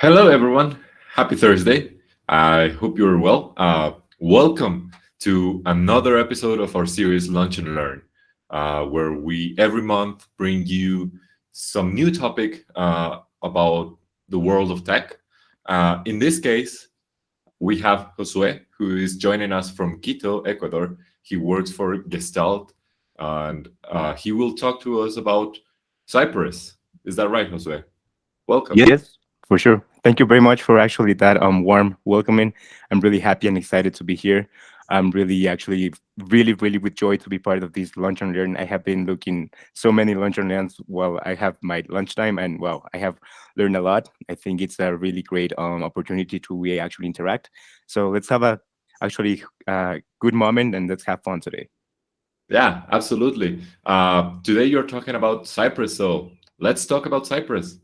Hello, everyone. Happy Thursday. I hope you're well. Welcome to another episode of our series Lunch and Learn, where we every month bring you some new topic about the world of tech. In this case, we have Josue, who is joining us from Quito, Ecuador. He works for Gestalt, and he will talk to us about Cypress. Is that right, Josue? Welcome. Yes, for sure. Thank you very much for actually that warm welcoming. I'm really happy and excited to be here. I'm really actually really with joy to be part of this lunch and learn. I have been looking so many lunch and learns while I have my lunchtime, and well, I have learned a lot. I think it's a really great opportunity to we actually interact. So let's have a actually good moment and let's have fun today. Yeah, absolutely. Today you're talking about Cypress, so let's talk about Cypress.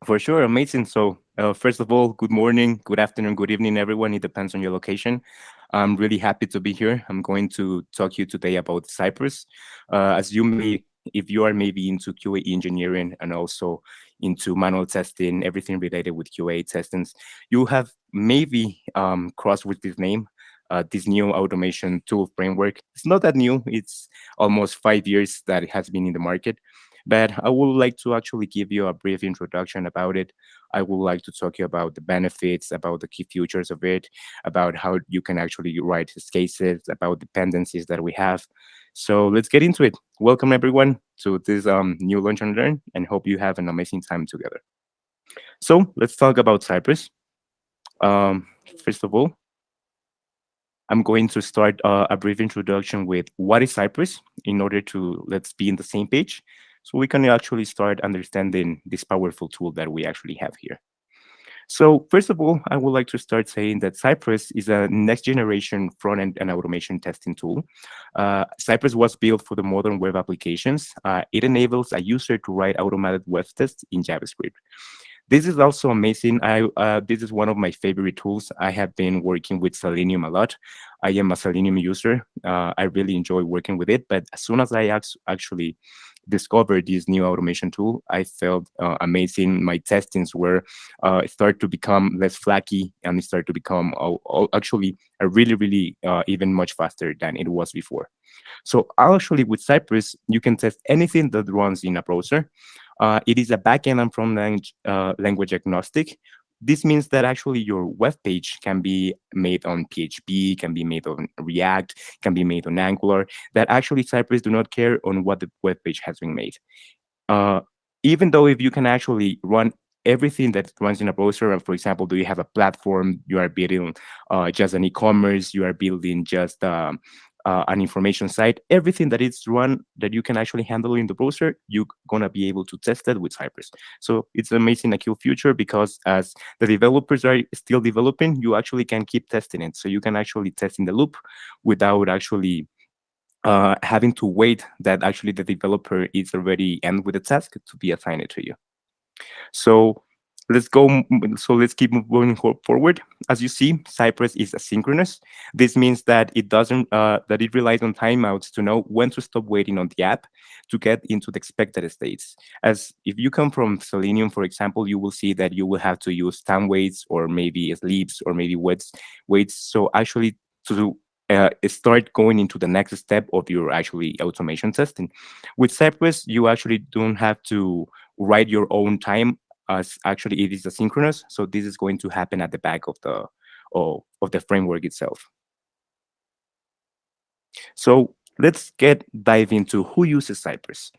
For sure, amazing. So, first of all, good morning, good afternoon, good evening, everyone. It depends on your location. I'm really happy to be here. I'm going to talk to you today about Cypress. As you may, if you are maybe into QA engineering and also into manual testing, everything related with QA testings, you have maybe crossed with this name. This new automation tool framework. It's not that new. It's almost 5 years that it has been in the market, but I would like to actually give you a brief introduction about it. I would like to talk to you about the benefits, about the key features of it, about how you can actually write its cases, about dependencies that we have. So let's get into it. Welcome everyone to this new Lunch and Learn, and hope you have an amazing time together. So let's talk about Cypress. Um, First of all, I'm going to start a brief introduction with what is Cypress in order to let's be in the same page so we can actually start understanding this powerful tool that we actually have here. So first of all, I would like to start saying that Cypress is a next generation front-end and automation testing tool. Cypress was built for the modern web applications. It enables a user to write automated web tests in JavaScript. This is also amazing. This is one of my favorite tools. I have been working with Selenium a lot. I am a Selenium user. I really enjoy working with it. But as soon as I actually discovered this new automation tool, I felt amazing. My testings were start to become less flaky and it started to become actually a really even much faster than it was before. So actually with Cypress, you can test anything that runs in a browser. It is a backend and front language agnostic. This means that actually your web page can be made on PHP, can be made on React, can be made on Angular. That actually Cypress do not care on what the web page has been made. Uh, Even though if you can actually run everything that runs in a browser, and for example, do you have a platform, you are building just an e-commerce, you are building just an information site, everything that is run that you can actually handle in the browser, you're gonna be able to test that with Cypress. So it's amazing, a cool future because as the developers are still developing, you actually can keep testing it. So you can actually test in the loop without actually having to wait that actually the developer is already end with the task to be assigned to you. So let's go. So let's keep moving forward. As you see, Cypress is asynchronous. This means that it doesn't that it relies on timeouts to know when to stop waiting on the app to get into the expected states. As if you come from Selenium, for example, you will see that you will have to use time waits or maybe sleeps or maybe waits. So actually to start going into the next step of your actually automation testing. With Cypress, you actually don't have to write your own time as actually it is asynchronous. So this is going to happen at the back of the framework itself. So let's get dive into who uses Cypress.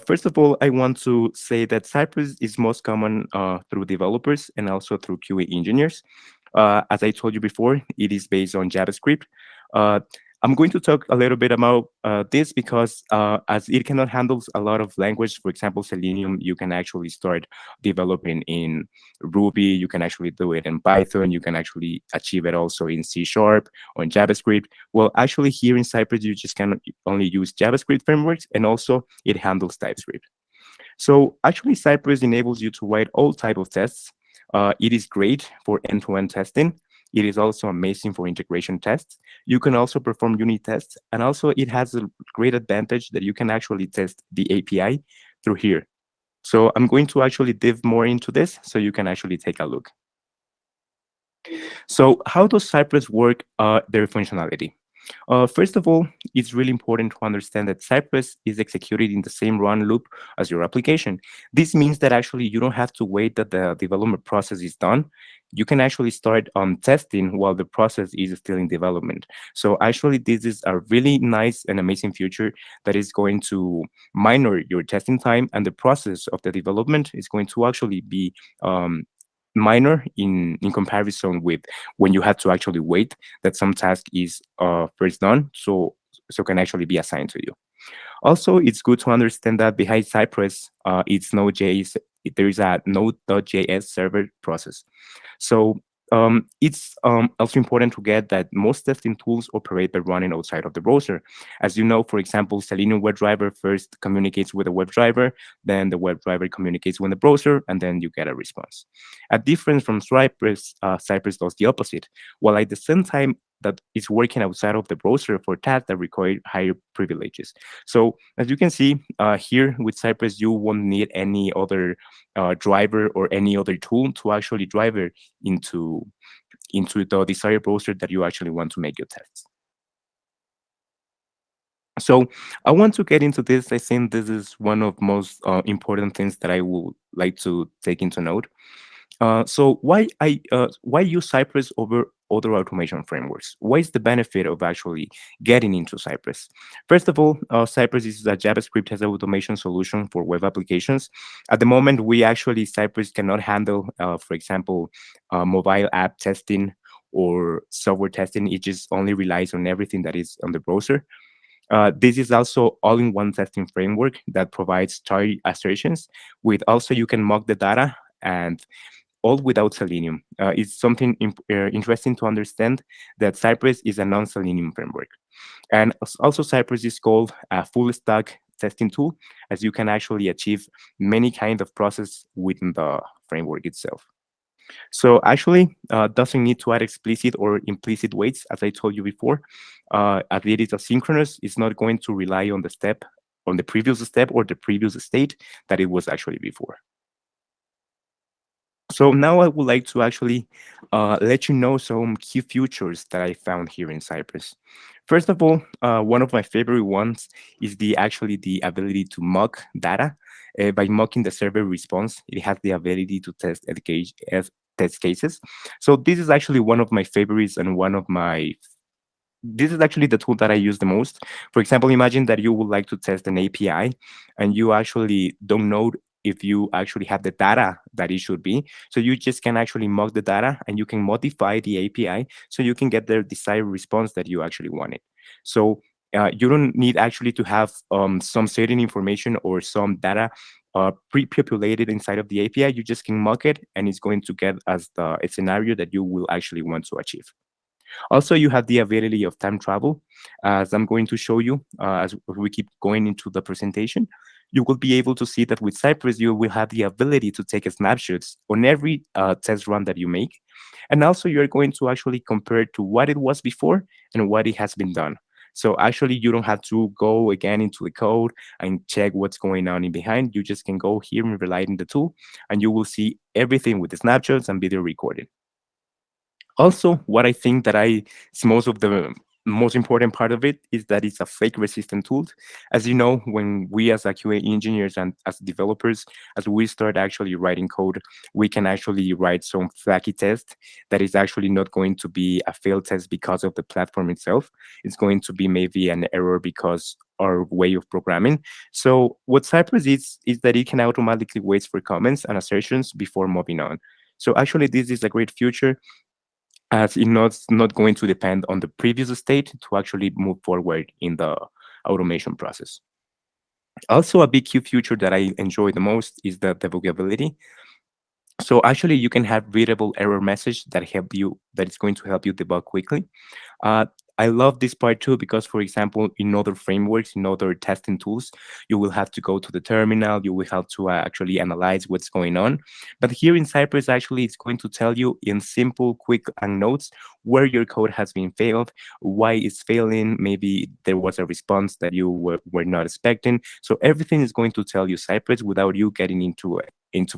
First of all, I want to say that Cypress is most common through developers and also through QA engineers. As I told you before, it is based on JavaScript. Uh, I'm going to talk a little bit about this because as it cannot handle a lot of language, for example, Selenium, you can actually start developing in Ruby, you can actually do it in Python, you can actually achieve it also in C# or in JavaScript. Well, actually here in Cypress, you just can only use JavaScript frameworks and also it handles TypeScript. So actually Cypress enables you to write all type of tests. It is great for end-to-end testing. It is also amazing for integration tests. You can also perform unit tests, and also it has a great advantage that you can actually test the API through here. So I'm going to actually dive more into this so you can actually take a look. So how does Cypress work their functionality? First of all, it's really important to understand that Cypress is executed in the same run loop as your application. This means that actually you don't have to wait that the development process is done. You can actually start testing while the process is still in development. So actually, this is a really nice and amazing feature that is going to minor your testing time, and the process of the development is going to actually be um, minor in comparison with when you have to actually wait that some task is first done, so can actually be assigned to you. Also, it's good to understand that behind Cypress, it's Node.js. There is a Node.js server process. So it's also important to get that most testing tools operate by running outside of the browser. As you know, for example, Selenium WebDriver first communicates with the WebDriver, then the WebDriver communicates with the browser, and then you get a response. A difference from Cypress, Cypress does the opposite. While at the same time that it's working outside of the browser for tasks that require higher privileges. So as you can see here with Cypress, you won't need any other driver or any other tool to actually drive it into the desired browser that you actually want to make your tests. So I want to get into this. I think this is one of most important things that I would like to take into note. So why use Cypress over other automation frameworks? What is the benefit of actually getting into Cypress? First of all, Cypress is a JavaScript test automation solution for web applications. At the moment, we actually Cypress cannot handle, for example, mobile app testing or software testing. It just only relies on everything that is on the browser. This is also all-in-one testing framework that provides target assertions. With also you can mock the data and all without Selenium. It's something interesting to understand that Cypress is a non-Selenium framework. And also Cypress is called a full stack testing tool, as you can actually achieve many kind of process within the framework itself. So actually, doesn't need to add explicit or implicit weights, as I told you before. As it is asynchronous, it's not going to rely on the previous step or the previous state that it was actually before. So now I would like to actually let you know some key features that I found here in Cypress. First of all, one of my favorite ones is the ability to mock data. By mocking the server response, it has the ability to test test cases. So this is actually one of my favorites and one of my this is actually the tool that I use the most. For example, imagine that you would like to test an API and you actually don't know if you actually have the data that it should be. So you just can actually mock the data and you can modify the API so you can get the desired response that you actually wanted. So you don't need actually to have some certain information or some data pre-populated inside of the API. You just can mock it and it's going to get as a scenario that you will actually want to achieve. Also, you have the ability of time travel. As I'm going to show you as we keep going into the presentation, you will be able to see that with Cypress, you will have the ability to take snapshots on every test run that you make. And also, you're going to actually compare to what it was before and what it has been done. So actually, you don't have to go again into the code and check what's going on in behind. You just can go here and rely on the tool, and you will see everything with the snapshots and video recording. Also, what I think that I is most of the most important part of it is that it's a flake resistant tool. As you know, when we as a QA engineers and as developers, as we start actually writing code, we can actually write some flaky test that is actually not going to be a failed test because of the platform itself. It's going to be maybe an error because our way of programming. So what Cypress is that it can automatically wait for comments and assertions before moving on. So actually, this is a great feature as it's not going to depend on the previous state to actually move forward in the automation process. Also, a big key feature that I enjoy the most is the debuggability. So actually, you can have readable error message that is going to help you debug quickly. Uh, I love this part too because, for example, in other frameworks, in other testing tools, you will have to go to the terminal, you will have to actually analyze what's going on. But here in Cypress, actually, it's going to tell you in simple, quick notes where your code has been failed, why it's failing. Maybe there was a response that you were not expecting. So everything is going to tell you Cypress without you getting into,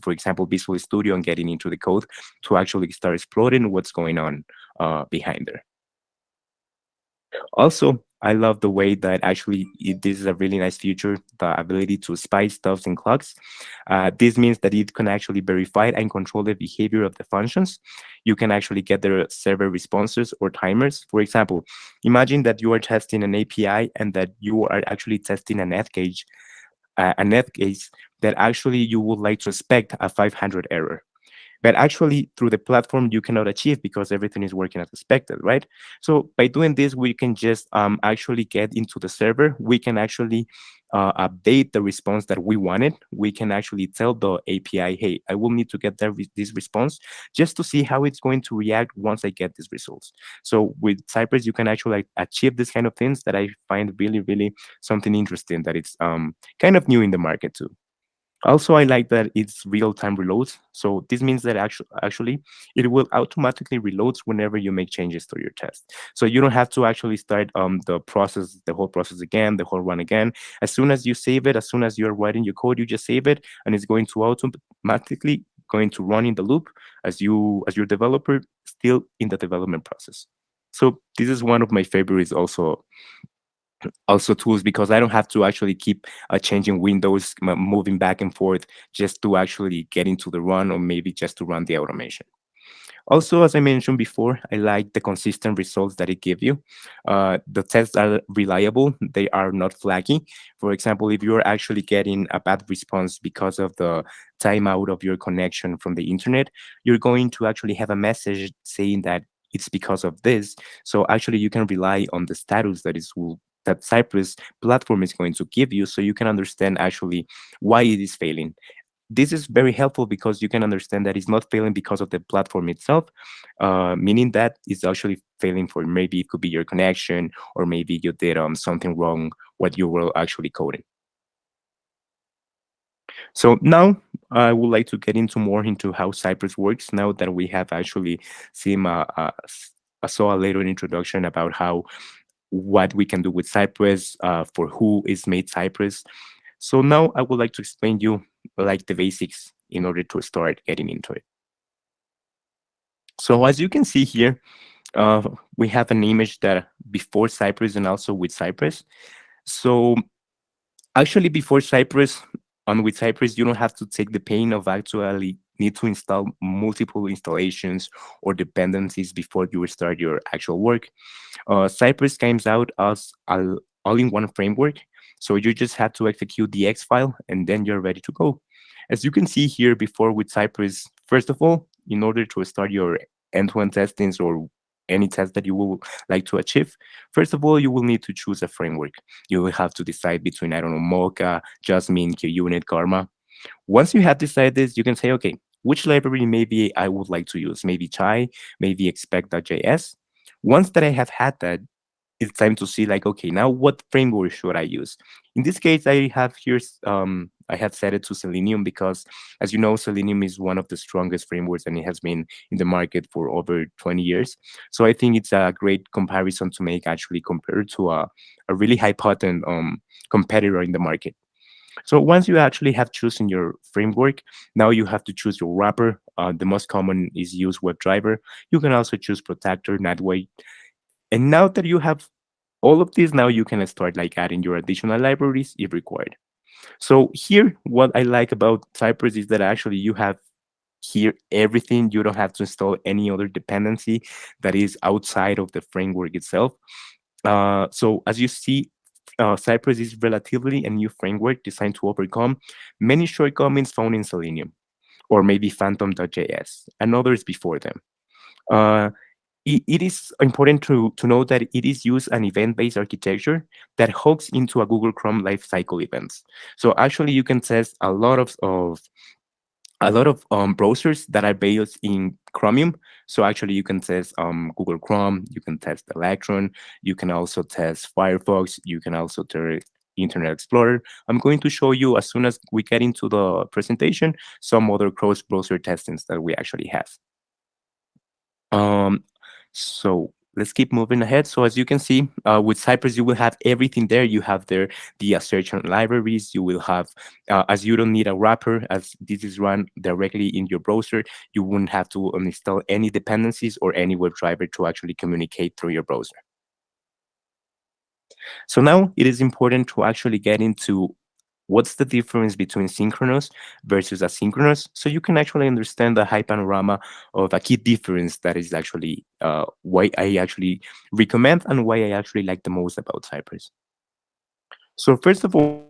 for example, Visual Studio and getting into the code to actually start exploring what's going on behind there. Also, I love the way that actually this is a really nice feature, the ability to spy stuffs and clocks. This means that it can actually verify and control the behavior of the functions. You can actually get their server responses or timers. For example, imagine that you are testing an API and that you are actually testing an net case that actually you would like to expect a 500 error. But actually, through the platform, you cannot achieve because everything is working as expected, right? So by doing this, we can just actually get into the server. We can actually update the response that we wanted. We can actually tell the API, hey, I will need to get this response just to see how it's going to react once I get these results. So with Cypress, you can actually achieve this kind of things that I find really, really something interesting that it's kind of new in the market too. Also, I like that it's real-time reloads. So this means that actually it will automatically reloads whenever you make changes to your test. So you don't have to actually start the whole process again, the whole run again. As soon as you save it, as soon as you're writing your code, you just save it, and it's going to automatically going to run in the loop as your developer still in the development process. So this is one of my favorites also tools because I don't have to actually keep changing windows, moving back and forth just to actually get into the run or maybe just to run the automation. Also, as I mentioned before, I like the consistent results that it gives you. The tests are reliable. They are not flaggy. For example, if you're actually getting a bad response because of the timeout of your connection from the internet, you're going to actually have a message saying that it's because of this. So actually, you can rely on the status that Cypress platform is going to give you, so you can understand actually why it is failing. This is very helpful because you can understand that it's not failing because of the platform itself, meaning that it's actually failing for maybe it could be your connection or maybe you did something wrong what you were actually coding. So now I would like to get into more into how Cypress works now that we have actually seen saw a little introduction about how what we can do with Cypress, for who is made Cypress. So now I would like to explain you like the basics in order to start getting into it. So as you can see here, we have an image that before Cypress and also with Cypress. So actually before Cypress and with Cypress, you don't have to take the pain of actually need to install multiple installations or dependencies before you start your actual work. Cypress comes out as an all-in-one framework, so you just have to execute the X file and then you're ready to go. As you can see here before with Cypress, first of all, in order to start your end-to-end testings or any test that you will like to achieve, first of all, you will need to choose a framework. You will have to decide between, I don't know, Mocha, Jasmine, QUnit, Karma. Once you have decided this, you can say, okay, which library maybe I would like to use? Maybe Chai, maybe expect.js. Once that I have had that, it's time to see like, okay, now what framework should I use? In this case, I have set it to Selenium because, as you know, Selenium is one of the strongest frameworks and it has been in the market for over 20 years. So I think it's a great comparison to make actually compared to a really high potent competitor in the market. So once you actually have chosen your framework, now you have to choose your wrapper. The most common is use WebDriver. You can also choose Protector, Nightway. And now that you have all of this, now you can start like adding your additional libraries if required. So here, what I like about Cypress is that actually you have here everything. You don't have to install any other dependency that is outside of the framework itself. So as you see, Cypress is relatively a new framework designed to overcome many shortcomings found in Selenium or maybe Phantom.js and others before them. Uh, it is important to know that it is used an event-based architecture that hooks into a Google Chrome lifecycle events. So actually, you can test a lot of a lot of browsers that are based in Chromium. So actually, you can test Google Chrome, you can test Electron, you can also test Firefox, you can also test Internet Explorer. I'm going to show you as soon as we get into the presentation some other cross-browser testings that we actually have. Um, so let's keep moving ahead. So as you can see, with Cypress, you will have everything there. You have there the assertion libraries. You will have, as you don't need a wrapper, as this is run directly in your browser, you wouldn't have to install any dependencies or any WebDriver to actually communicate through your browser. So now it is important to actually get into what's the difference between synchronous versus asynchronous, so you can actually understand the high panorama of a key difference that is actually why I actually recommend and why I actually like the most about Cypress. So first of all,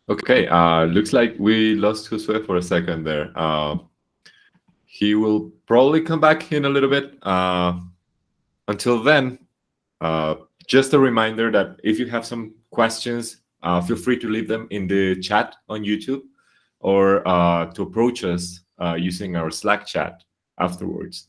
Okay, looks like we lost Josue for a second there. He will probably come back in a little bit. Until then, uh, just a reminder that if you have some questions, feel free to leave them in the chat on YouTube or to approach us using our Slack chat afterwards.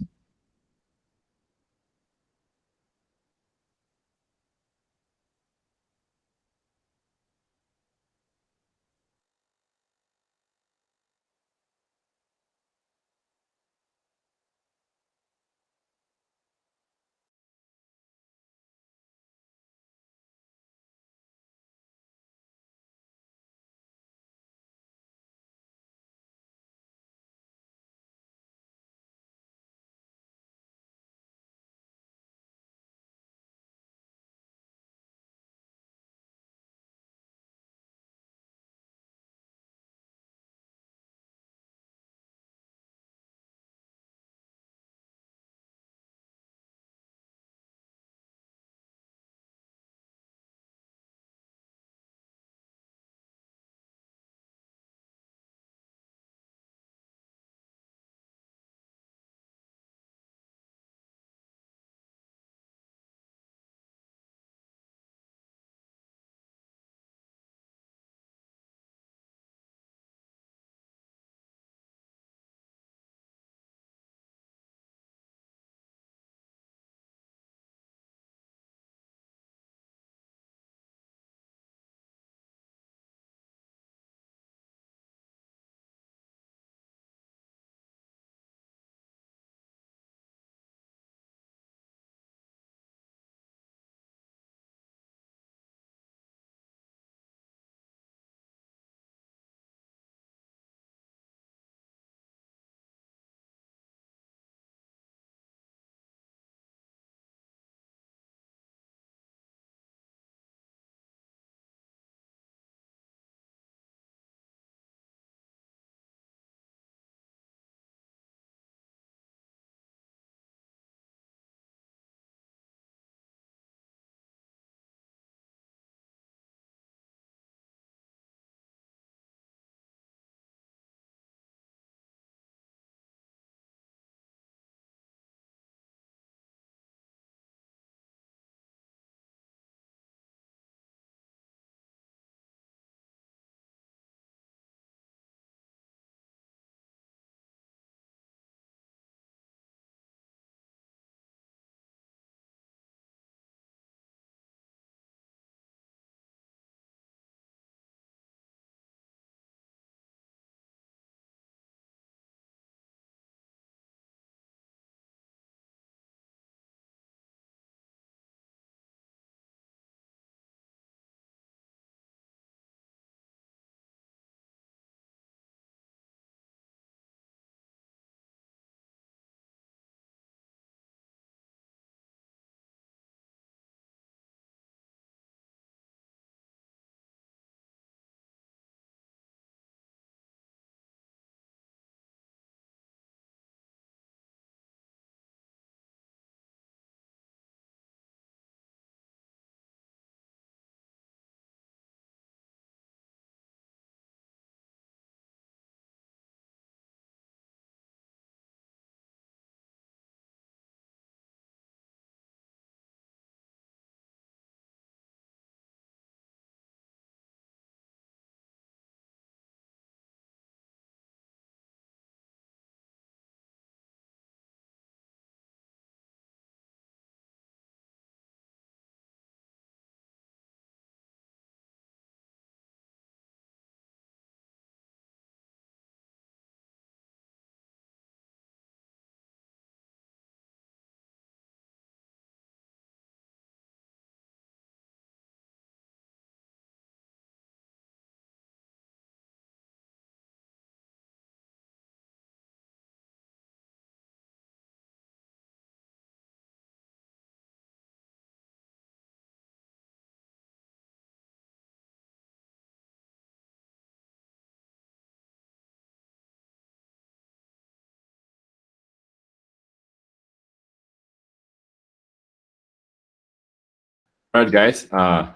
All right, guys.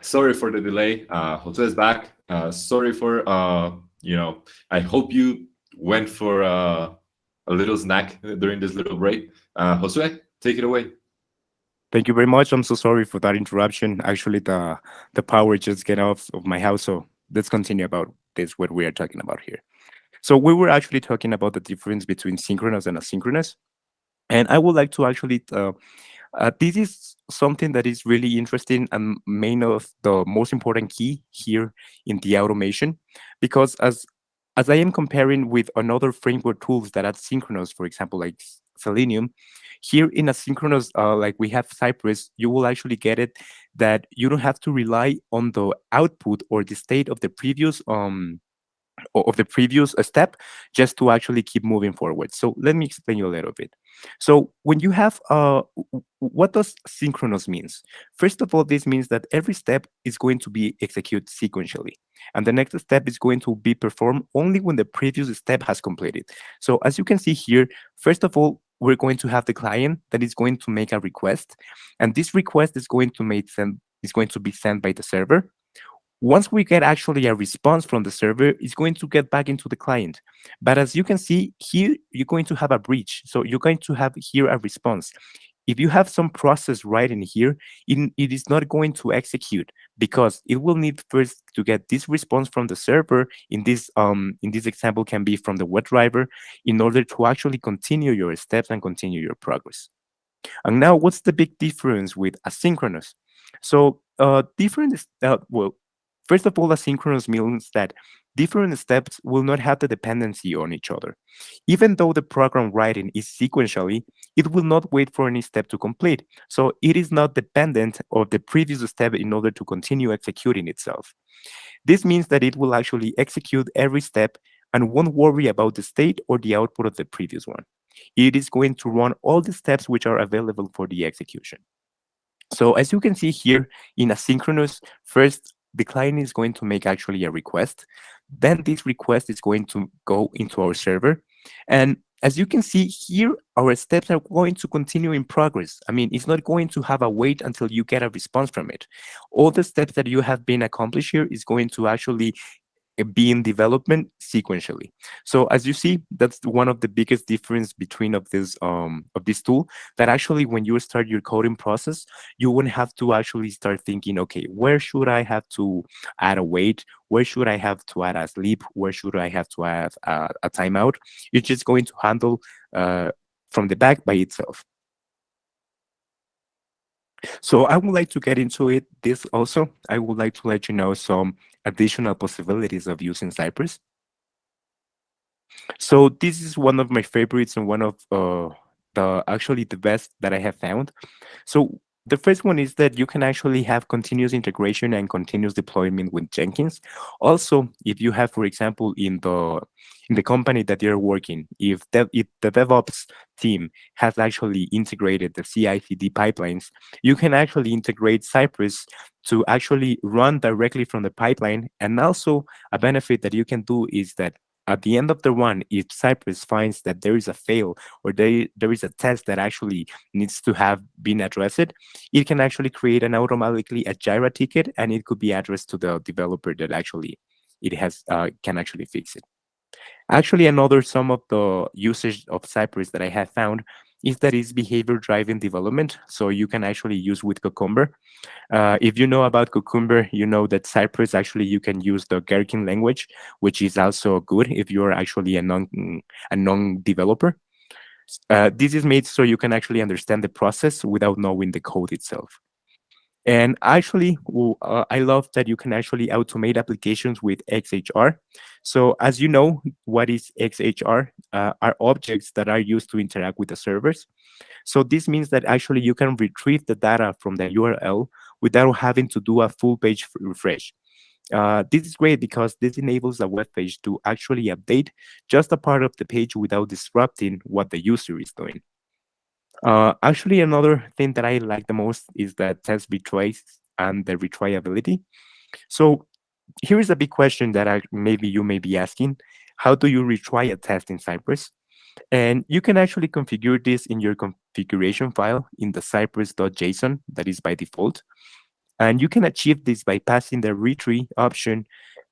Sorry for the delay. Jose is back. Sorry for I hope you went for a little snack during this little break. Jose, take it away. Thank you very much. I'm so sorry for that interruption. Actually, the power just get off of my house, so let's continue about this. What we are talking about here. So we were actually talking about the difference between synchronous and asynchronous, and I would like to actually this is something that is really interesting and main of the most important key here in the automation, because as I am comparing with another framework tools that are synchronous, for example, like Selenium, here in asynchronous, like we have Cypress, you will actually get it that you don't have to rely on the output or the state of the previous step just to actually keep moving forward. So let me explain you a little bit. So when you have what does synchronous means? First of all, this means that every step is going to be executed sequentially, and the next step is going to be performed only when the previous step has completed. So as you can see here, first of all, we're going to have the client that is going to make a request, and this request is going to be sent by the server. Once we get actually a response from the server, it's going to get back into the client. But as you can see here, you're going to have a breach. So you're going to have here a response. If you have some process right in here, it is not going to execute because it will need first to get this response from the server. In this example, can be from the web driver in order to actually continue your steps and continue your progress. And now, what's the big difference with asynchronous? So, well, first of all, asynchronous means that different steps will not have the dependency on each other. Even though the program writing is sequentially, it will not wait for any step to complete. So, it is not dependent of the previous step in order to continue executing itself. This means that it will actually execute every step and won't worry about the state or the output of the previous one. It is going to run all the steps which are available for the execution. So as you can see here in asynchronous, first the client is going to make actually a request. Then this request is going to go into our server. And as you can see here, our steps are going to continue in progress. I mean, it's not going to have a wait until you get a response from it. All the steps that you have been accomplished here is going to actually be in development sequentially. So as you see, that's one of the biggest difference between of this tool, that actually when you start your coding process, you wouldn't have to actually start thinking, okay, where should I have to add a wait? Where should I have to add a sleep? Where should I have to add a timeout? It's just going to handle from the back by itself. So I would like to get into it. This also, I would like to let you know some additional possibilities of using Cypress. So this is one of my favorites and one of the actually the best that I have found. So the first one is that you can actually have continuous integration and continuous deployment with Jenkins. Also, if you have, for example, in the company that you're working, if the DevOps team has actually integrated the CI/CD pipelines, you can actually integrate Cypress to actually run directly from the pipeline. And also, a benefit that you can do is that at the end of the run, if Cypress finds that there is a fail or there is a test that actually needs to have been addressed, it can actually create an automatically a Jira ticket, and it could be addressed to the developer that actually it has can actually fix it. Actually, another some of the usage of Cypress that I have found is that it's behavior driven development. So you can actually use with Cucumber. If you know about Cucumber, you know that Cypress actually you can use the Gherkin language, which is also good if you're actually a non developer. This is made so you can actually understand the process without knowing the code itself. And actually, I love that you can actually automate applications with XHR. So as you know, what is XHR? Are objects that are used to interact with the servers. So this means that actually you can retrieve the data from the URL without having to do a full page refresh. This is great because this enables a web page to actually update just a part of the page without disrupting what the user is doing. Actually, another thing that I like the most is the test retrace and the retriability. So here is a big question that maybe you may be asking. How do you retry a test in Cypress? And you can actually configure this in your configuration file in the cypress.json that is by default. And you can achieve this by passing the retrieve option,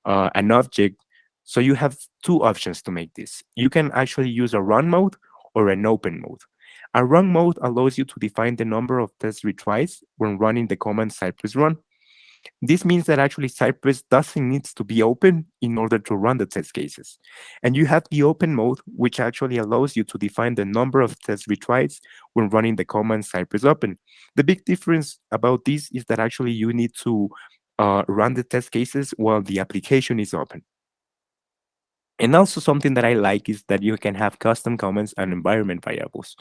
an object. So you have two options to make this. You can actually use a run mode or an open mode. A run mode allows you to define the number of test retries when running the command Cypress run. This means that actually Cypress doesn't need to be open in order to run the test cases. And you have the open mode, which actually allows you to define the number of test retries when running the command Cypress open. The big difference about this is that actually you need to run the test cases while the application is open. And also something that I like is that you can have custom comments and environment variables.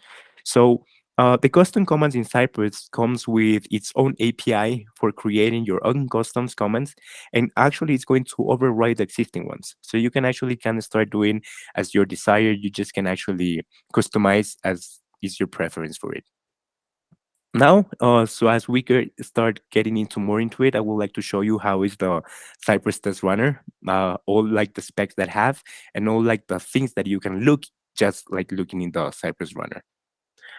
So the custom comments in Cypress comes with its own API for creating your own custom comments, and actually it's going to override the existing ones. So you can actually kind of start doing as your desire. You just can actually customize as is your preference for it. Now, so as we start getting into more into it, I would like to show you how is the Cypress Test Runner, all like the specs that have, and all like the things that you can look just like looking in the Cypress Runner.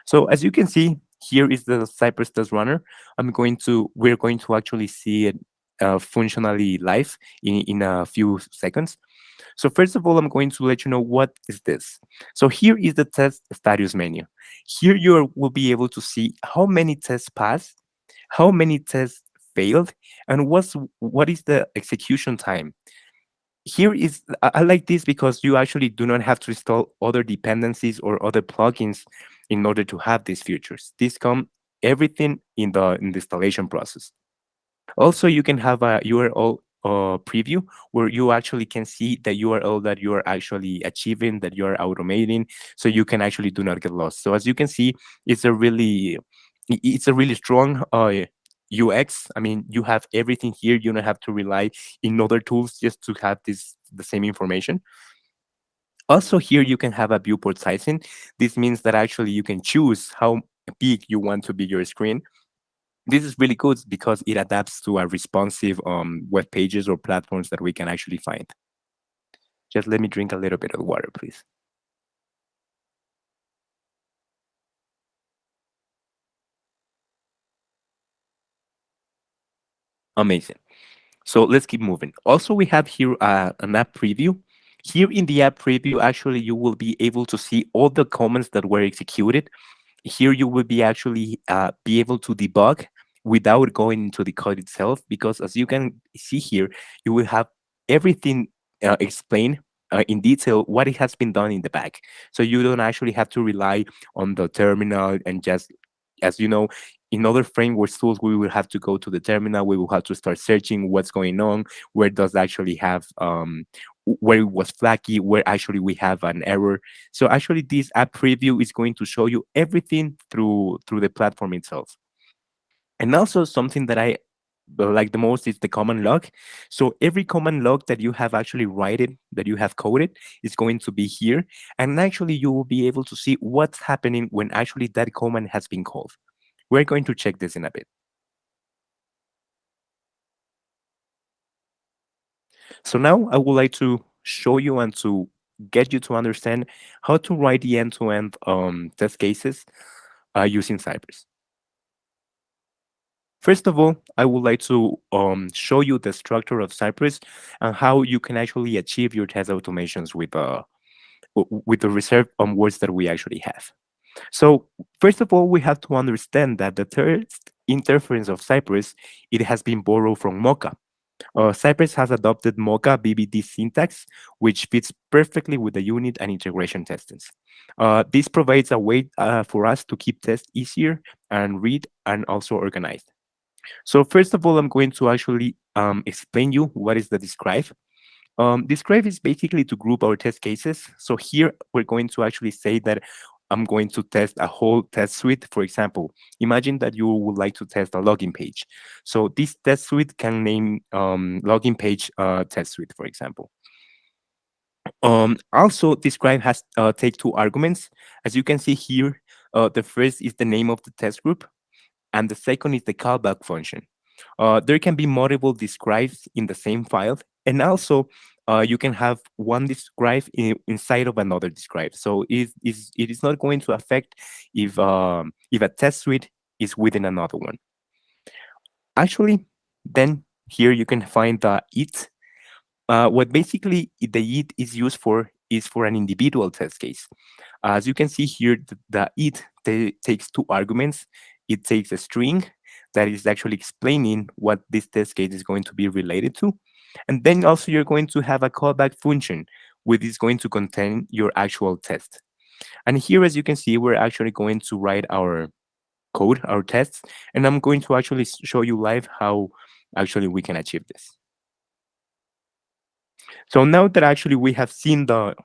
So as you can see, here is the Cypress Test Runner. We're going to actually see it functionally live in a few seconds. So first of all, I'm going to let you know what is this. So here is the test status menu. Here will be able to see how many tests passed, how many tests failed, and what is the execution time. Here is I like this because you actually do not have to install other dependencies or other plugins in order to have these features. These come everything in the installation process. Also, you can have a URL preview where you actually can see the URL that you are actually achieving, that you are automating, so you can actually do not get lost. So as you can see, it's a really strong UX. I mean, you have everything here. You don't have to rely in other tools just to have the same information. Also, here you can have a viewport sizing. This means that actually you can choose how big you want to be your screen. This is really good because it adapts to a responsive web pages or platforms that we can actually find. Just let me drink a little bit of water, please. Amazing. So let's keep moving. Also, we have here an app preview. Here in the app preview, actually, you will be able to see all the comments that were executed. Here you will be actually be able to debug without going into the code itself, because as you can see here, you will have everything explained in detail what it has been done in the back. So you don't actually have to rely on the terminal and just, as you know, in other framework tools, we will have to go to the terminal. We will have to start searching what's going on, where does actually have where it was flaky, where actually we have an error. So actually, this app preview is going to show you everything through the platform itself. And also something that I like the most is the command log. So every command log that you have actually written, that you have coded, is going to be here. And actually, you will be able to see what's happening when actually that command has been called. We're going to check this in a bit. So now I would like to show you and to get you to understand how to write the end-to-end test cases using Cypress. First of all, I would like to show you the structure of Cypress and how you can actually achieve your test automations with the reserved words that we actually have. So first of all, we have to understand that the third interference of Cypress, it has been borrowed from Mocha. Cypress has adopted Mocha BBD syntax, which fits perfectly with the unit and integration testings. This provides a way for us to keep tests easier and read and also organized. So first of all, I'm going to actually explain you what is the describe. Describe is basically to group our test cases. So here we're going to actually say that I'm going to test a whole test suite. For example, imagine that you would like to test a login page. So this test suite can name login page test suite, for example. Also, describe has take two arguments. As you can see here, the first is the name of the test group, and the second is the callback function. There can be multiple describes in the same file, and also you can have one describe inside of another describe. So it is not going to affect if a test suite is within another one. Actually, Then here you can find the it. What basically the it is used for is for an individual test case. As you can see here, the it takes two arguments. It takes a string that is actually explaining what this test case is going to be related to. And then also you're going to have a callback function, which is going to contain your actual test. And here, as you can see, we're actually going to write our code, our tests, and I'm going to actually show you live how actually we can achieve this. So now that actually we have seen the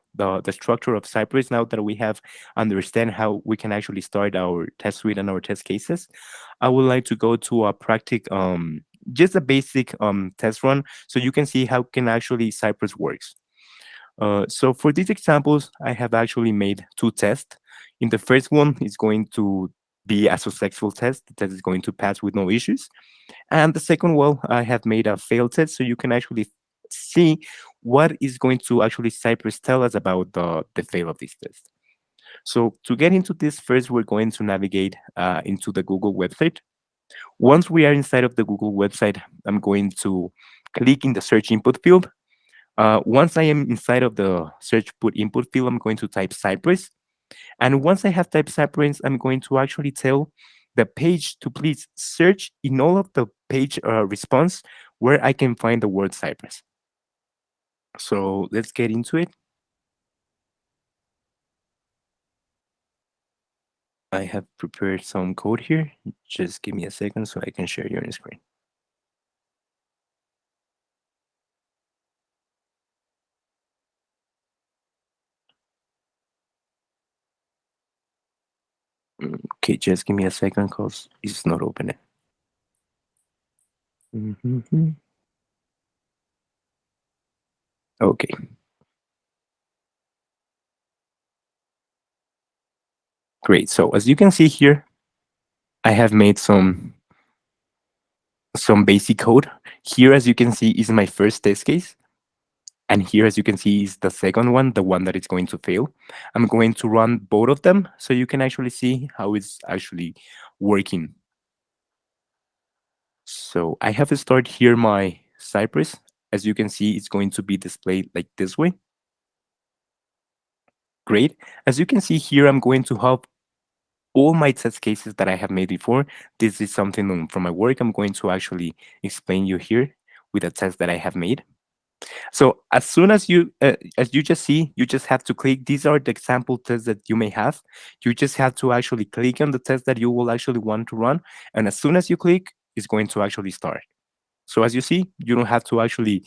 structure of Cypress, now that we have understand how we can actually start our test suite and our test cases, I would like to go to a practic just a basic test run so you can see how can actually Cypress works. So for these examples, I have actually made two tests. In the first one, it's going to be a successful test that is going to pass with no issues. And the second one, I have made a failed test, so you can actually see what is going to actually Cypress tell us about the fail of this test. So to get into this, first we're going to navigate into the Google website. Once we are inside of the Google website, I'm going to click in the search input field. Once I am inside of the search put input field, I'm going to type Cypress. And once I have typed Cypress, I'm going to actually tell the page to please search in all of the page response where I can find the word Cypress. So let's get into it. I have prepared some code here. Just give me a second so I can share your screen. Okay, just give me a second because it's not opening. Mhm. Okay, great. So as you can see here, I have made some basic code. Here, as you can see, is my first test case. And here, as you can see, is the second one, the one that is going to fail. I'm going to run both of them so you can actually see how it's actually working. So I have started here my Cypress. As you can see, it's going to be displayed like this way. Great. As you can see here, I'm going to have all my test cases that I have made before. This is something from my work. I'm going to actually explain you here with a test that I have made. So as you just see, you just have to click. These are the example tests that you may have. You just have to actually click on the test that you will actually want to run. And as soon as you click, it's going to actually start. So as you see, you don't have to actually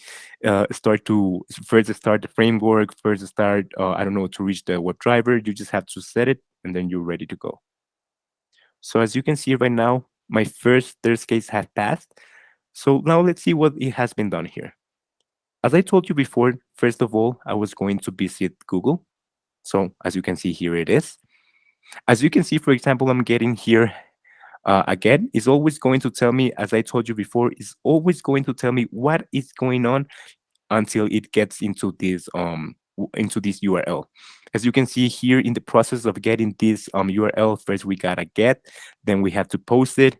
start to first start the framework, first start, I don't know, to reach the web driver. You just have to set it and then you're ready to go. So as you can see right now, my first test case has passed. So now let's see what it has been done here. As I told you before, first of all, I was going to visit Google. So as you can see, here it is. As you can see, for example, I'm getting here again. It's always going to tell me, as I told you before, it's always going to tell me what is going on until it gets into this into this URL. As you can see here in the process of getting this URL, first we gotta get, then we have to post it.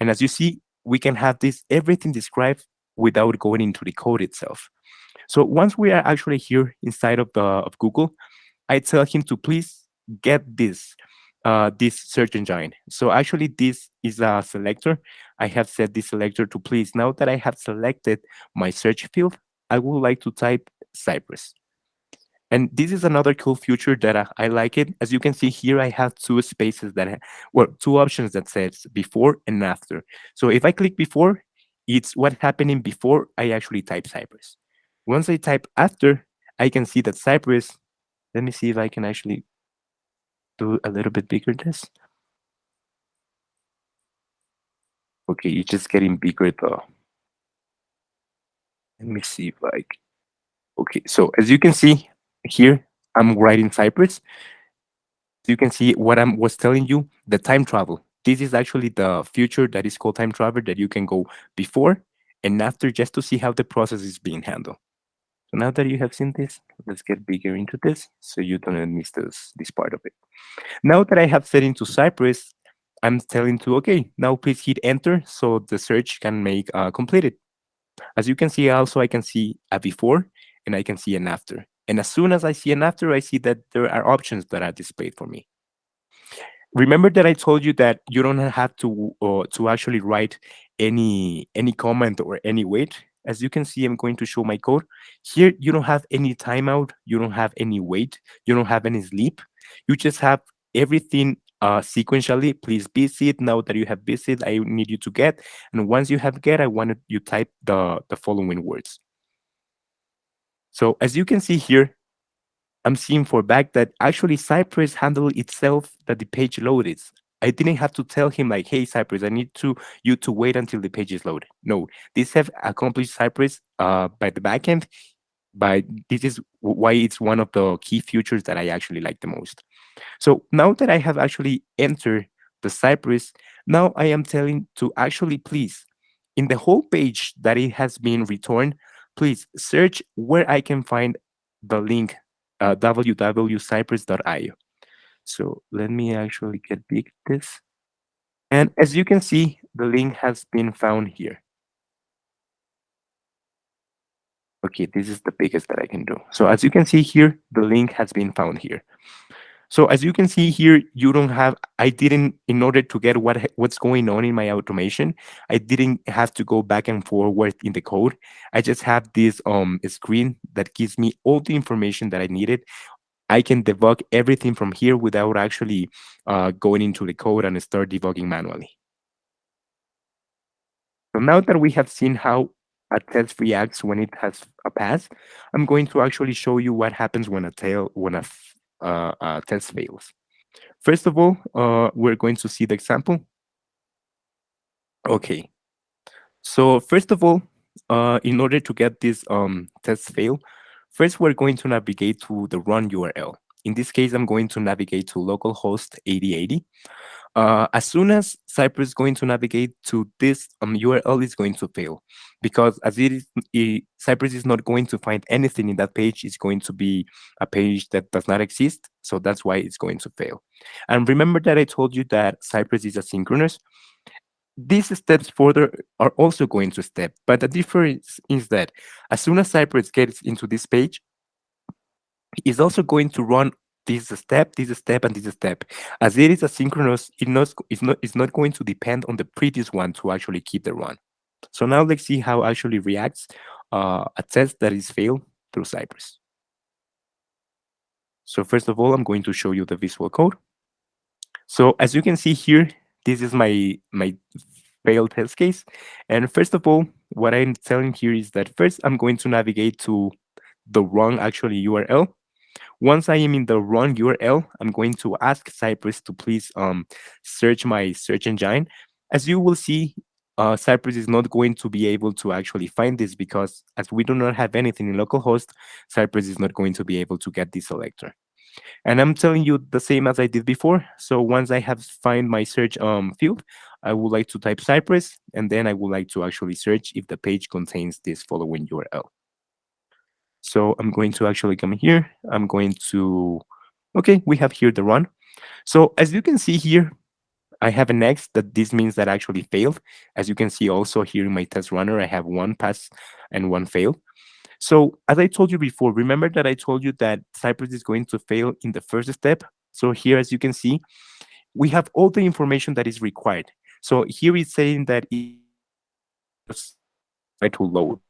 And as you see, we can have this everything described without going into the code itself. So once we are actually here inside of Google, I tell him to please get this search engine. So actually this is a selector. I have set this selector to please. Now that I have selected my search field, I would like to type Cypress. And this is another cool feature that I like it. As you can see here, I have two spaces that, well, two options that says before and after. So if I click before, it's what happening before I actually type Cypress. Once I type after, I can see that Cypress, let me see if I can actually do a little bit bigger this. Okay, it's just getting bigger though. Let me see if I, okay, so as you can see here, I'm writing Cypress. You can see what I was telling you, the time travel. This is actually the future that is called time travel that you can go before and after just to see how the process is being handled. So now that you have seen this, let's get bigger into this so you don't miss this part of it. Now that I have set into Cypress, I'm telling to, okay, now please hit enter so the search can make completed. As you can see, also I can see a before and I can see an after. And as soon as I see an after, I see that there are options that are displayed for me. Remember that I told you that you don't have to actually write any comment or any wait. As you can see, I'm going to show my code. Here, you don't have any timeout, you don't have any wait, you don't have any sleep. You just have everything sequentially. Please visit. Now that you have visit, I need you to get. And once you have get, I wanted you type the following words. So as you can see here, I'm seeing for back that actually Cypress handled itself that the page loaded. I didn't have to tell him like, hey Cypress, I need to you to wait until the page is loaded. No, this have accomplished Cypress by the backend. But this is why it's one of the key features that I actually like the most. So now that I have actually entered the Cypress, now I am telling to actually please, in the whole page that it has been returned, please search where I can find the link www.cypress.io. So let me actually get big this. And as you can see, the link has been found here. Okay, this is the biggest that I can do. So as you can see here, the link has been found here. So as you can see here, you don't have, I didn't, in order to get what's going on in my automation, I didn't have to go back and forward in the code. I just have this screen that gives me all the information that I needed. I can debug everything from here without actually going into the code and start debugging manually. So now that we have seen how a test reacts when it has a pass, I'm going to actually show you what happens when a test fails. First of all, we're going to see the example. Okay, so first of all, in order to get this test fail, first we're going to navigate to the run URL. In this case, I'm going to navigate to localhost 8080. As soon as Cypress is going to navigate to this URL, is going to fail because as Cypress is not going to find anything in that page. It's going to be a page that does not exist. So that's why it's going to fail. And remember that I told you that Cypress is asynchronous. These steps further are also going to step, but the difference is that as soon as Cypress gets into this page, it's also going to run this step, and this step. As it is asynchronous, it's not going to depend on the previous one to actually keep the run. So now let's see how actually reacts a test that is failed through Cypress. So first of all, I'm going to show you the visual code. So as you can see here, this is my failed test case. And first of all, what I'm telling here is that first I'm going to navigate to the wrong actually URL. Once I am in the wrong URL, I'm going to ask Cypress to please search my search engine. As you will see, Cypress is not going to be able to actually find this because as we do not have anything in localhost, Cypress is not going to be able to get this selector. And I'm telling you the same as I did before. So once I have find my search field, I would like to type Cypress, and then I would like to actually search if the page contains this following URL. So I'm going to actually come here. I'm going to, okay, we have here the run. So as you can see here, I have an X that this means that actually failed. As you can see also here in my test runner, I have one pass and one fail. So as I told you before, remember that I told you that Cypress is going to fail in the first step. So here, as you can see, we have all the information that is required. So here it's saying that it try to load.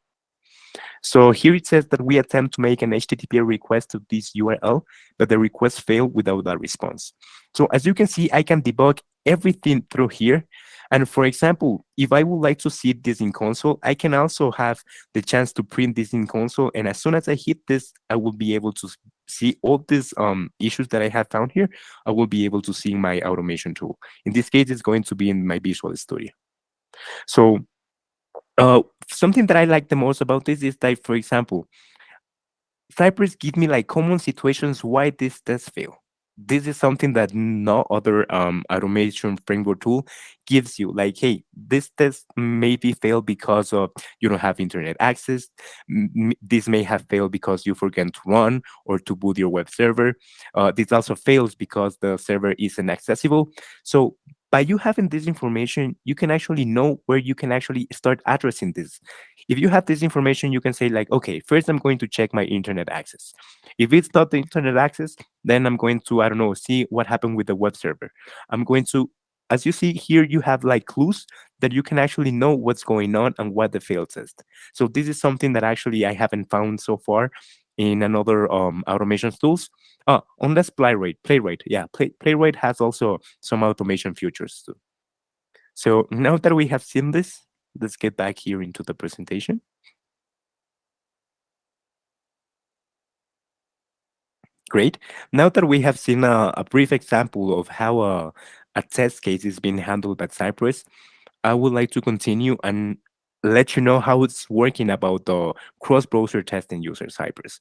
So here it says that we attempt to make an HTTP request to this URL, but the request failed without a response. So as you can see, I can debug everything through here. And for example, if I would like to see this in console, I can also have the chance to print this in console. And as soon as I hit this, I will be able to see all these issues that I have found here. I will be able to see in my automation tool. In this case, it's going to be in my Visual Studio. So something that I like the most about this is that, for example, Cypress give me like common situations why this test fail. This is something that no other automation framework tool gives you. Like, hey, this test maybe failed because of you don't have internet access. This may have failed because you forget to run or to boot your web server. This also fails because the server isn't accessible. So by you having this information, you can actually know where you can actually start addressing this. If you have this information, you can say like, okay, first I'm going to check my internet access. If it's not the internet access, then I'm going to, I don't know, see what happened with the web server. I'm going to, as you see here, you have like clues that you can actually know what's going on and what the fail test. So this is something that actually I haven't found so far in another automation tools. Unless Playwright, yeah, Playwright has also some automation features too. So now that we have seen this, let's get back here into the presentation. Great. Now that we have seen a brief example of how a test case is being handled by Cypress, I would like to continue and let you know how it's working about the cross-browser testing user Cypress.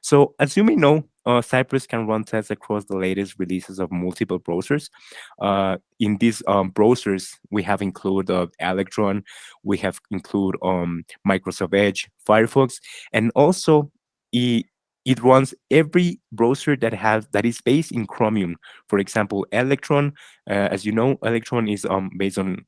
So as you may know, Cypress can run tests across the latest releases of multiple browsers. In these browsers, we have include Electron, we have include Microsoft Edge, Firefox, and also it, it runs every browser that is based in Chromium. For example, Electron, as you know, Electron is based on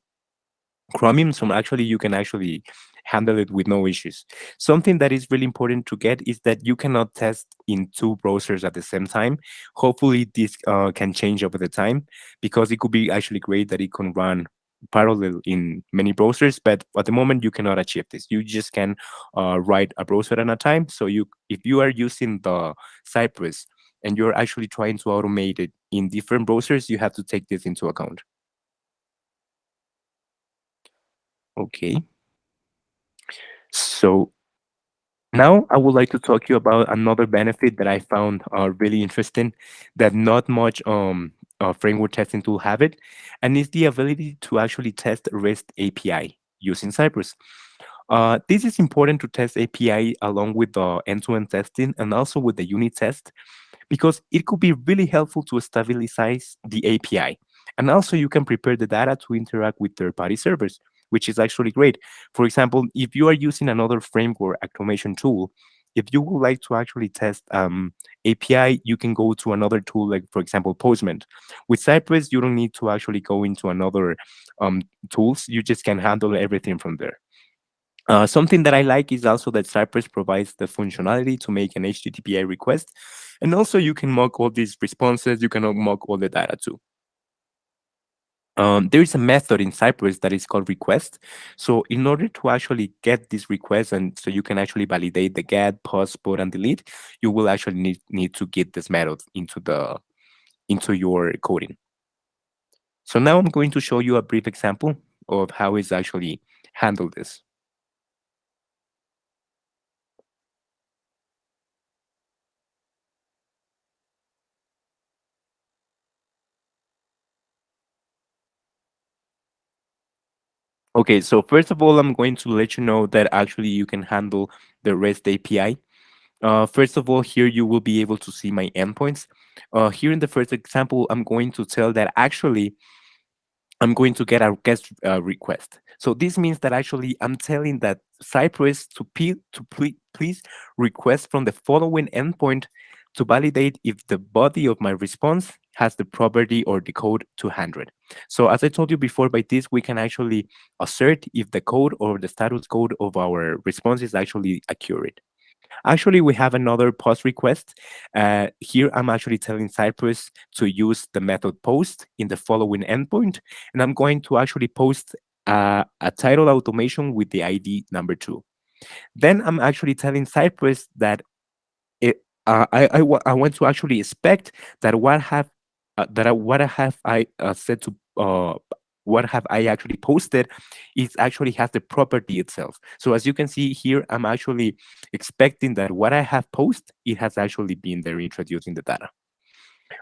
Chromium, so actually you can actually handle it with no issues. Something that is really important to get is that you cannot test in two browsers at the same time. Hopefully this can change over the time, because it could be actually great that it can run parallel in many browsers, but at the moment you cannot achieve this. You just can write a browser at a time. So you, if you are using the Cypress and you're actually trying to automate it in different browsers, you have to take this into account. Okay. So now I would like to talk to you about another benefit that I found really interesting, that not much framework testing tool have it, and it's the ability to actually test REST API using Cypress. This is important to test API along with the end-to-end testing and also with the unit test, because it could be really helpful to stabilize the API. And also you can prepare the data to interact with third-party servers, which is actually great. For example, if you are using another framework automation tool, if you would like to actually test API, you can go to another tool, like for example, Postman. With Cypress, you don't need to actually go into another tools. You just can handle everything from there. Something that I like is also that Cypress provides the functionality to make an HTTP request. And also you can mock all these responses, you can mock all the data too. There is a method in Cypress that is called request. So in order to actually get this request, and so you can actually validate the get, post, put, and delete, you will actually need to get this method into your coding. So now I'm going to show you a brief example of how it's actually handled this. Okay, so first of all, I'm going to let you know that actually you can handle the REST API. First of all, here you will be able to see my endpoints. Here in the first example, I'm going to tell that actually I'm going to get a guest request. So this means that actually I'm telling that Cypress please request from the following endpoint to validate if the body of my response has the property or the code 200. So as I told you before, by this we can actually assert if the code or the status code of our response is actually accurate. Actually, we have another post request. Here, I'm actually telling Cypress to use the method post in the following endpoint, and I'm going to actually post a title automation with the ID number 2. Then I'm actually telling Cypress that I want to actually expect that what I have I said to what have I actually posted is actually has the property itself. So as you can see here, I'm actually expecting that what I have posted, it has actually been there introduced in the data.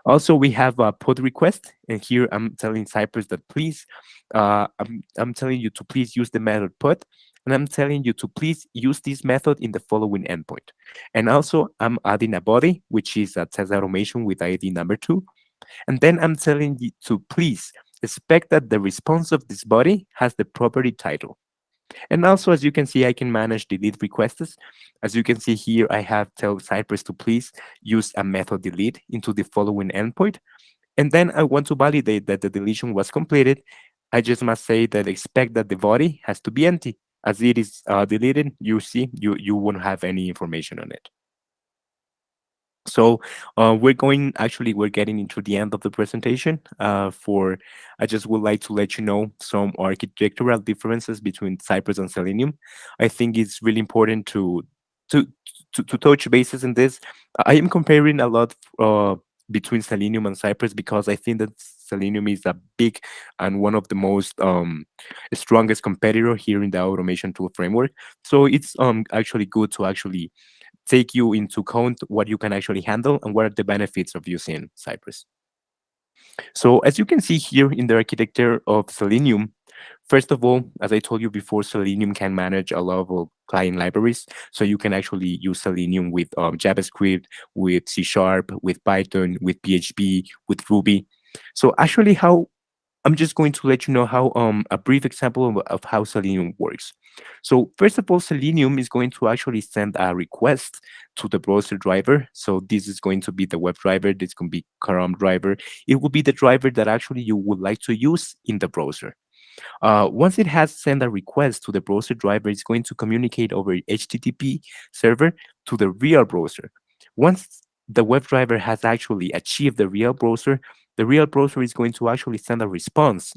Also, we have a put request, and here I'm telling Cypress that please, I'm telling you to please use the method put, and I'm telling you to please use this method in the following endpoint. And also, I'm adding a body, which is a test automation with ID number 2, and then I'm telling you to please expect that the response of this body has the property title. And also, as you can see, I can manage delete requests. As you can see here, I have tell Cypress to please use a method delete into the following endpoint. And then I want to validate that the deletion was completed. I just must say that expect that the body has to be empty. As it is deleted, you see, you won't have any information on it. So we're getting into the end of the presentation. For I just would like to let you know some architectural differences between Cypress and Selenium. I think it's really important to to touch bases in this. I am comparing a lot between Selenium and Cypress because I think that Selenium is a big and one of the most strongest competitor here in the automation tool framework. So it's actually good to actually take you into account what you can actually handle and what are the benefits of using Cypress. So as you can see here in the architecture of Selenium, first of all, as I told you before, Selenium can manage a lot of client libraries. So you can actually use Selenium with JavaScript, with C Sharp, with Python, with PHP, with Ruby. So actually how I'm just going to let you know how a brief example of how Selenium works. So first of all, Selenium is going to actually send a request to the browser driver. So this is going to be the web driver. This can be Chrome driver. It will be the driver that actually you would like to use in the browser. Once it has sent a request to the browser driver, it's going to communicate over HTTP server to the real browser. Once the web driver has actually achieved the real browser is going to actually send a response.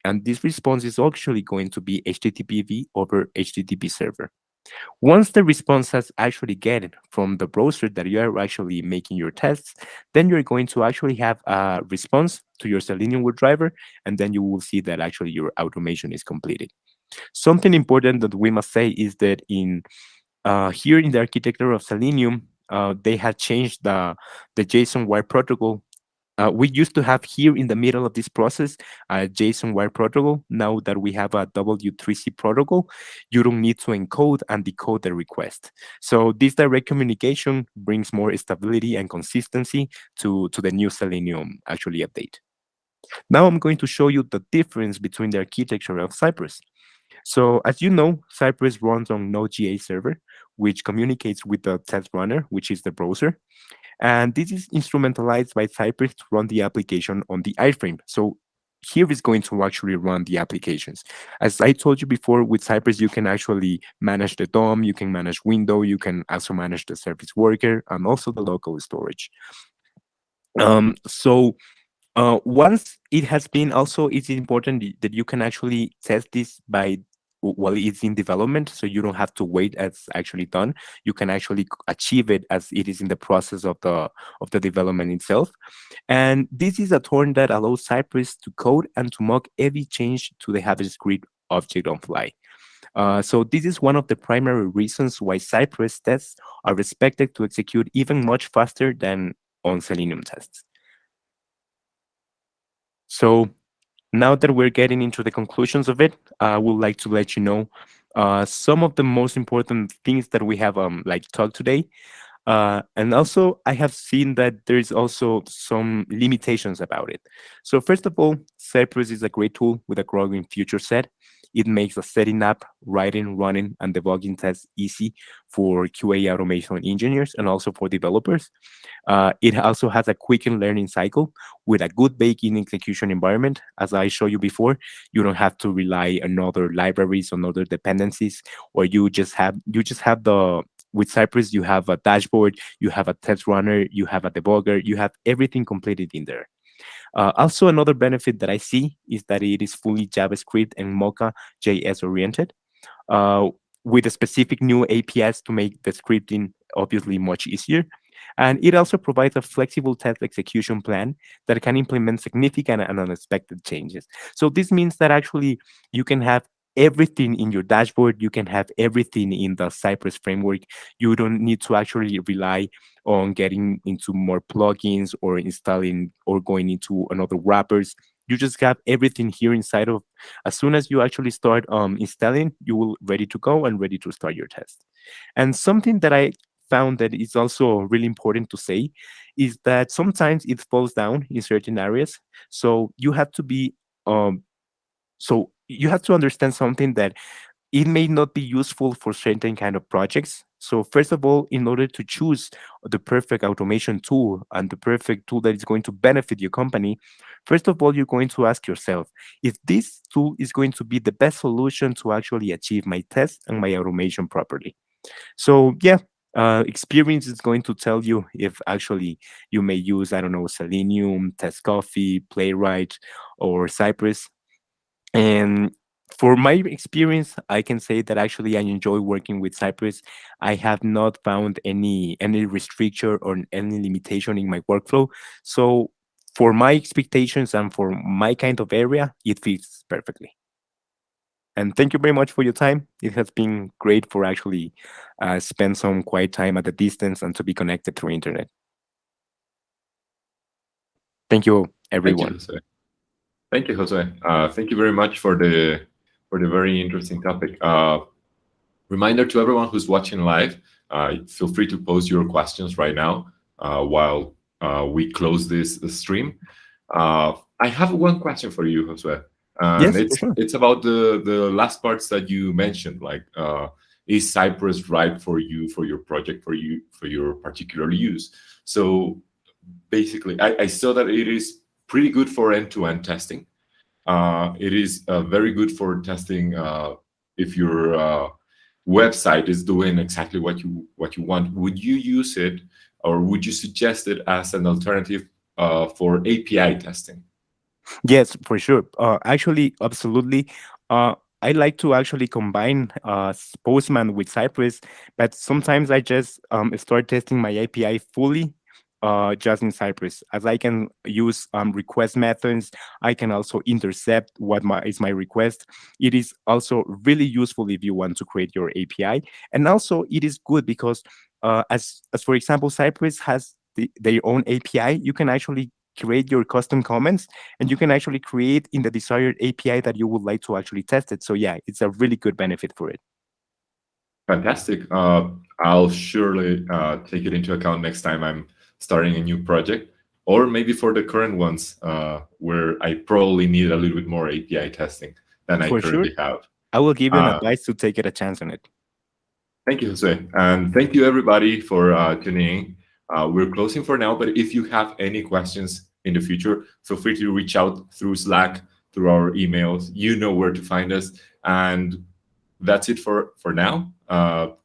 And this response is actually going to be HTTPV over HTTP server. Once the response has actually get it from the browser that you are actually making your tests, then you're going to actually have a response to your Selenium WebDriver, and then you will see that actually your automation is completed. Something important that we must say is that in here in the architecture of Selenium, they had changed the JSON wire protocol. We used to have here in the middle of this process a JSON wire protocol. Now that we have a W3C protocol, you don't need to encode and decode the request. So this direct communication brings more stability and consistency to the new Selenium actually update. Now I'm going to show you the difference between the architecture of Cypress. So as you know, Cypress runs on Node.js server, which communicates with the test runner, which is the browser. And this is instrumentalized by Cypress to run the application on the iframe. So here is going to actually run the applications. As I told you before, with Cypress, you can actually manage the DOM, you can manage window, you can also manage the service worker, and also the local storage. So once it has been also, it's important that you can actually test this by while it's in development, so you don't have to wait as actually done. You can actually achieve it as it is in the process of the development itself. And this is a tool that allows Cypress to code and to mock every change to the JavaScript object on fly. So this is one of the primary reasons why Cypress tests are expected to execute even much faster than on Selenium tests. So now that we're getting into the conclusions of it, I would like to let you know some of the most important things that we have like talked today. And also, I have seen that there is also some limitations about it. So first of all, Cypress is a great tool with a growing feature set. It makes the setting up, writing, running, and debugging tests easy for QA automation engineers and also for developers. It also has a quickened learning cycle with a good baked-in execution environment. As I showed you before, you don't have to rely on other libraries, on other dependencies, or you just have the with Cypress, you have a dashboard, you have a test runner, you have a debugger, you have everything completed in there. Also, another benefit that I see is that it is fully JavaScript and Mocha JS oriented, uh, with a specific new APIs to make the scripting obviously much easier. And it also provides a flexible test execution plan that can implement significant and unexpected changes. So this means that actually you can have everything in your dashboard, you can have everything in the Cypress framework. You don't need to actually rely on getting into more plugins or installing or going into another wrappers. You just have everything here inside of. As soon as you actually start installing, you will ready to go and ready to start your test. And something that I found that is also really important to say is that sometimes it falls down in certain areas. So you have to be um, so you have to understand something that it may not be useful for certain kind of projects. So first of all, in order to choose the perfect automation tool and the perfect tool that is going to benefit your company, first of all, you're going to ask yourself if this tool is going to be the best solution to actually achieve my test and my automation properly. So yeah, experience is going to tell you if actually you may use, I don't know, Selenium, Test Coffee, Playwright, or Cypress. And for my experience, I can say that actually I enjoy working with Cypress. I have not found any restriction or any limitation in my workflow. So for my expectations and for my kind of area, it fits perfectly. And thank you very much for your time. It has been great for actually spend some quiet time at a distance and to be connected through internet. Thank you, Thank you, everyone. Jose. Thank you, Jose. Thank you very much for the very interesting topic. Reminder to everyone who's watching live, feel free to post your questions right now while we close this stream. I have one question for you, Jose, and Yes, for sure. it's about the last parts that you mentioned. Like, is Cypress right for you, for your project, for your particular use? So basically, I saw that it is pretty good for end-to-end testing. It is very good for testing if your website is doing exactly what you want. Would you use it, or would you suggest it as an alternative for API testing? Yes, for sure. Actually, absolutely. Uh, I like to actually combine Postman with Cypress, but sometimes I just start testing my API fully just in Cypress. As I can use request methods, I can also intercept what is my request. It is also really useful if you want to create your API, and also it is good because as for example, Cypress has their own API. You can actually create your custom comments and you can actually create in the desired API that you would like to actually test it. So yeah, it's a really good benefit for it. Fantastic. I'll surely take it into account next time I'm starting a new project, or maybe for the current ones where I probably need a little bit more API testing than I For sure. currently have. I will give you an Uh, advice to take it a chance on it. Thank you, Jose. And thank you, everybody, for tuning in. We're closing for now, but if you have any questions in the future, feel free to reach out through Slack, through our emails. You know where to find us. And that's it for now.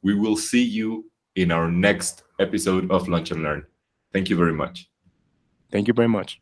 We will see you in our next episode of Lunch and Learn. Thank you very much. Thank you very much.